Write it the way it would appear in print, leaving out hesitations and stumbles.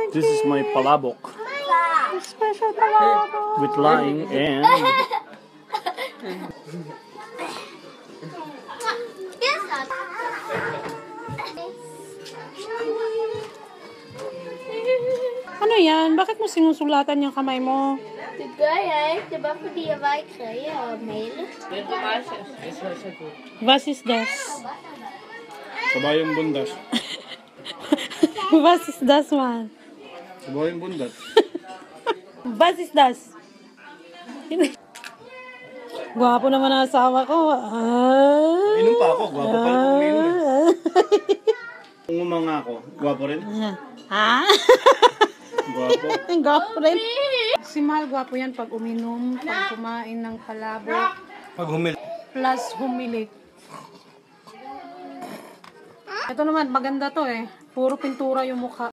This is my palabok. Special palabok. With lying and... Ano yan? Bakit mo sinusulatan yung kamay mo? Was is das? Kabayong bundas. Was is das, man? Kabayong bundas. Was is das? Gwapo naman ang asawa ko. Inom pa ako. Gwapo pa rin uminom eh. Kung umanga ako, gwapo rin. Ha? Gwapo. Gwapo rin. Si Mahal, gwapo yan pag uminom, pag kumain ng palabok. Pag humil. Plus humilik. Ito naman, maganda to eh. Puro pintura yung mukha.